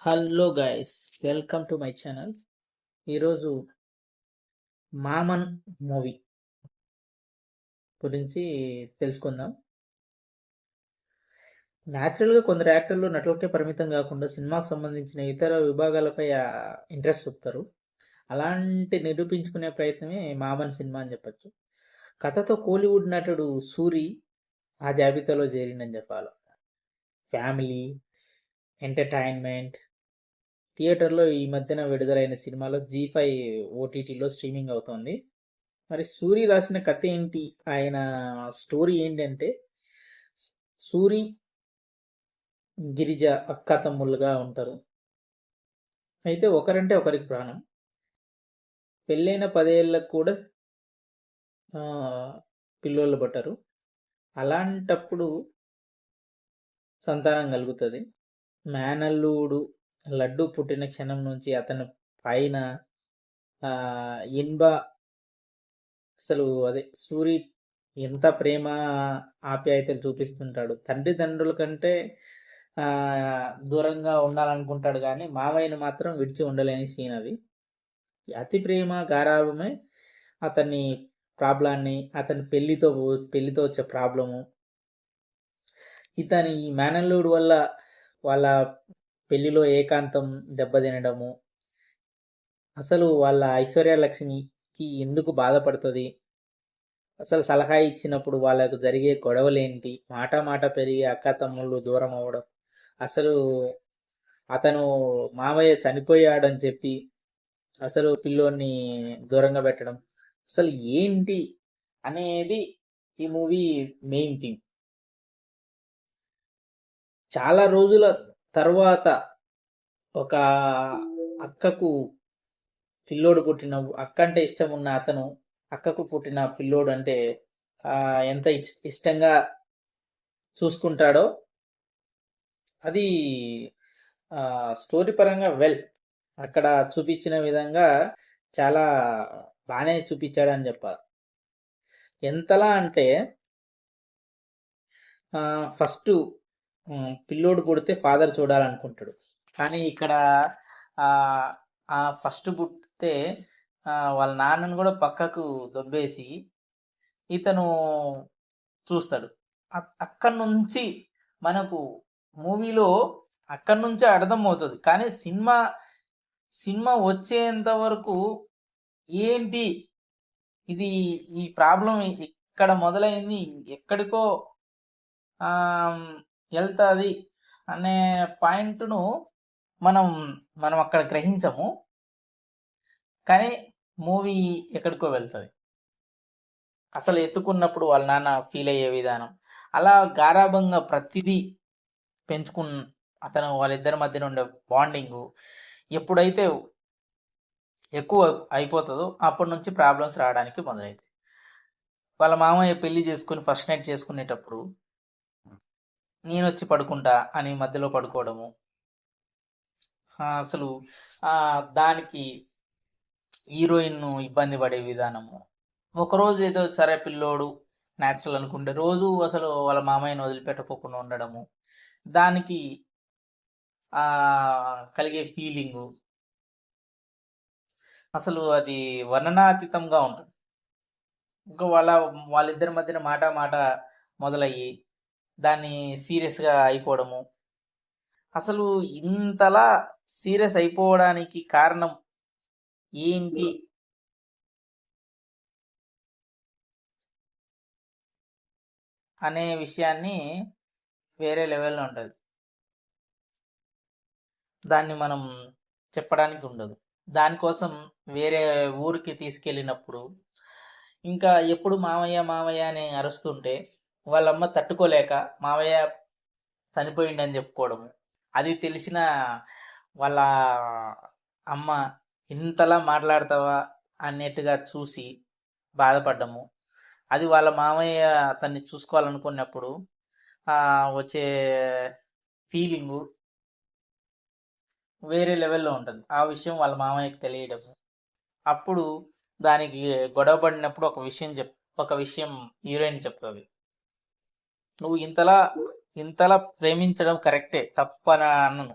Hello guys, welcome to my channel. ఈరోజు మామన్ movie గురించి తెలుసుకుందాం. న్యాచురల్గా కొందరు యాక్టర్లు నటులకే పరిమితం కాకుండా సినిమాకు సంబంధించిన ఇతర విభాగాలపై ఇంట్రెస్ట్ చూపుతారు. అలాంటి నిరూపించుకునే ప్రయత్నమే మామన్ సినిమా అని చెప్పచ్చు. కథతో కోలీవుడ్ నటుడు సూరి ఆ జాబితాలో చేరిండని చెప్పాలి. ఫ్యామిలీ ఎంటర్టైన్మెంట్ థియేటర్లో ఈ మధ్యన విడుదలైన సినిమాలో జీ5 ఓటీటీలో స్ట్రీమింగ్ అవుతోంది. మరి సూరి రాసిన కథ ఏంటి, ఆయన స్టోరీ ఏంటంటే, సూరి గిరిజ అక్క తమ్ముళ్ళుగా ఉంటారు. అయితే ఒకరంటే ఒకరికి ప్రాణం. పెళ్ళైన 10 ఏళ్ళకు కూడా పిల్లోళ్ళు పట్టరు. అలాంటప్పుడు సంతానం కలుగుతుంది. మేనల్లుడు లడ్డు పుట్టిన క్షణం నుంచి అతని పైన ఇన్బ అసలు అదే సూరి ఎంత ప్రేమ ఆప్యాయతలు చూపిస్తుంటాడు. తండ్రుల కంటే దూరంగా ఉండాలనుకుంటాడు, కానీ మామయ్యను మాత్రం విడిచి ఉండలేని సీన్ అది. అతి ప్రేమ గారాభమే అతని ప్రాబ్లాన్ని, అతని పెళ్లితో వచ్చే ప్రాబ్లము, ఇతని మేనల్లుడు వల్ల వాళ్ళ పెళ్లిలో ఏకాంతం దెబ్బతినడము, అసలు వాళ్ళ ఐశ్వర్యలక్ష్మికి ఎందుకు బాధపడుతుంది, అసలు సలహా ఇచ్చినప్పుడు వాళ్ళకు జరిగే గొడవలేంటి, మాట పెరిగి అక్క తమ్ముళ్ళు దూరం అవ్వడం, అసలు అతను మామయ్య చనిపోయాడని చెప్పి అసలు పిల్లోని దూరంగా పెట్టడం, అసలు ఏంటి అనేది ఈ మూవీ మెయిన్ థింగ్. చాలా రోజుల తర్వాత ఒక అక్కకు పిల్లోడు పుట్టిన, అక్క అంటే ఇష్టం ఉన్న అతను అక్కకు పుట్టిన పిల్లోడు అంటే ఎంత ఇష్టంగా చూసుకుంటాడో అది స్టోరీ పరంగా అక్కడ చూపించిన విధంగా చాలా బాగానే చూపించాడని చెప్పాలి. ఎంతలా అంటే ఫస్ట్ పిల్లోడు పుడితే ఫాదర్ చూడాలనుకుంటాడు, కానీ ఇక్కడ ఫస్ట్ పుట్టితే వాళ్ళ నాన్నను కూడా పక్కకు దొబ్బేసి ఇతను చూస్తాడు. అక్కడి నుంచి మనకు మూవీలో అక్కడి నుంచే అర్థమవుతుంది, కానీ సినిమా వచ్చేంత వరకు ఏంటి ఇది, ఈ ప్రాబ్లం ఇక్కడ మొదలైంది ఎక్కడికో వెళ్తుంది అనే పాయింట్ను మనం అక్కడ గ్రహించము, కానీ మూవీ ఎక్కడికో వెళ్తుంది. అసలు ఎత్తుకున్నప్పుడు వాళ్ళ నాన్న ఫీల్ అయ్యే విధానం, అలా గారాభంగా ప్రతిదీ అతను వాళ్ళిద్దరి మధ్యన ఉండే బాండింగు ఎప్పుడైతే ఎక్కువ అయిపోతుందో అప్పటి నుంచి ప్రాబ్లమ్స్ రావడానికి మొదలవుతాయి. వాళ్ళ మామయ్య పెళ్లి చేసుకుని ఫస్ట్ నైట్ చేసుకునేటప్పుడు నేను వచ్చి పడుకుంటా అని మధ్యలో పడుకోవడము, అసలు దానికి హీరోయిన్ ఇబ్బంది పడే విధానము, ఒకరోజు ఏదో సరే పిల్లోడు న్యాచురల్ అనుకుంటే రోజు అసలు వాళ్ళ మామయ్యను వదిలిపెట్టుకోకుండా ఉండడము, దానికి కలిగే ఫీలింగు అసలు అది వర్ణనాతీతంగా ఉంటుంది. ఇంకా వాళ్ళిద్దరి మధ్యన మాట మొదలయ్యి దాన్ని సీరియస్గా అయిపోవడము, అసలు ఇంతలా సీరియస్ అయిపోవడానికి కారణం ఏంటి అనే విషయాన్ని వేరే లెవెల్లో ఉంటుంది. దాన్ని మనం చెప్పడానికి ఉండదు. దానికోసం వేరే ఊరికి తీసుకెళ్ళినప్పుడు ఇంకా ఎప్పుడు మామయ్య అని అరుస్తుంటే వాళ్ళమ్మ తట్టుకోలేక మామయ్య చనిపోయిండని చెప్పుకోవడము, అది తెలిసిన వాళ్ళ అమ్మ ఇంతలా మాట్లాడతావా అన్నట్టుగా చూసి బాధపడ్డము, అది వాళ్ళ మామయ్య అతన్ని చూసుకోవాలనుకున్నప్పుడు వచ్చే ఫీలింగు వేరే లెవెల్లో ఉంటుంది. ఆ విషయం వాళ్ళ మామయ్యకి తెలియడము, అప్పుడు దానికి గొడవ పడినప్పుడు ఒక విషయం హీరోయిన్ చెప్తుంది, నువ్వు ఇంతలా ప్రేమించడం కరెక్టే, తప్పని అన్నను,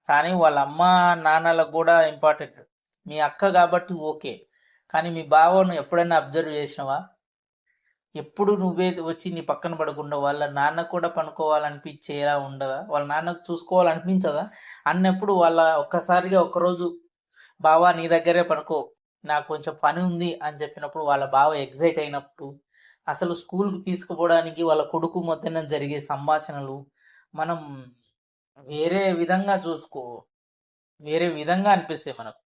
కానీ వాళ్ళ అమ్మ నాన్నలకు కూడా ఇంపార్టెంట్. మీ అక్క కాబట్టి ఓకే, కానీ మీ బావను ఎప్పుడైనా అబ్జర్వ్ చేసినావా? ఎప్పుడు నువ్వే వచ్చి నీ పక్కన పడకుండా వాళ్ళ నాన్న కూడా పనుకోవాలనిపించేలా ఉండదా? వాళ్ళ నాన్నకు చూసుకోవాలనిపించదా? అన్నప్పుడు వాళ్ళ ఒక్కసారిగా ఒక్కరోజు బావా నీ దగ్గరే పనుకో, నాకు కొంచెం పని ఉంది అని చెప్పినప్పుడు వాళ్ళ బావ ఎగ్జైట్ అయినప్పుడు, అసలు స్కూల్కి తీసుకుపోవడానికి వాళ్ళ కొడుకు మధ్యన జరిగే సంభాషణలు మనం వేరే విధంగా వేరే విధంగా అనిపిస్తాయి మనకు.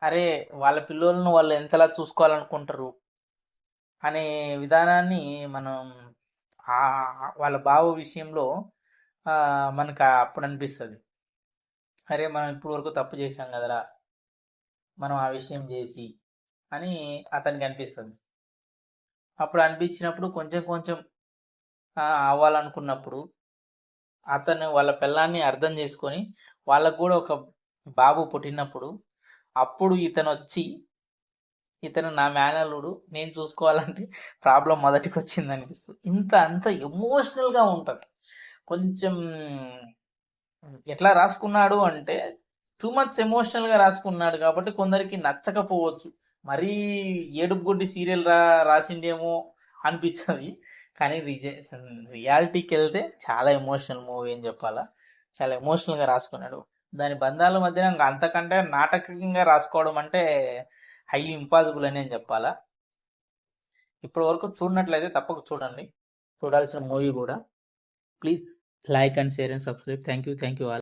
అరే, వాళ్ళ పిల్లలను వాళ్ళు ఎంతలా చూసుకోవాలనుకుంటారు అనే విధానాన్ని మనం వాళ్ళ బావ విషయంలో మనకు అప్పుడు అనిపిస్తుంది. అరే, మనం ఇప్పుడు వరకు తప్పు చేసాం కదరా, మనం ఆ విషయం చేసి అని అతనికి అనిపిస్తుంది. అప్పుడు అనిపించినప్పుడు కొంచెం కొంచెం అవ్వాలనుకున్నప్పుడు అతను వాళ్ళ పిల్లాన్ని అర్థం చేసుకొని వాళ్ళకు కూడా ఒక బాబు పుట్టినప్పుడు అప్పుడు ఇతను నా మేనల్లుడు, నేను చూసుకోవాలంటే ప్రాబ్లం మొదటికి వచ్చింది అనిపిస్తుంది. అంత ఎమోషనల్గా ఉంటుంది. కొంచెం ఎట్లా రాసుకున్నాడు అంటే టూ మచ్ ఎమోషనల్గా రాసుకున్నాడు కాబట్టి కొందరికి నచ్చకపోవచ్చు. మరీ ఏడుపు గుడ్డి సీరియల్ రాసిండేమో అనిపించదు. కానీ రియాలిటీకి వెళ్తే చాలా ఎమోషనల్ మూవీ అని చెప్పాలా. చాలా ఎమోషనల్గా రాసుకున్నాడు. దాని బంధాల మధ్యన ఇంకా అంతకంటే నాటకీయంగా రాసుకోవడం అంటే హైలీ ఇంపాసిబుల్ అని నేను చెప్పాలా. ఇప్పటి వరకు చూడనట్లయితే తప్పక చూడండి, చూడాల్సిన మూవీ కూడా. Please like and share and subscribe. Thank you all.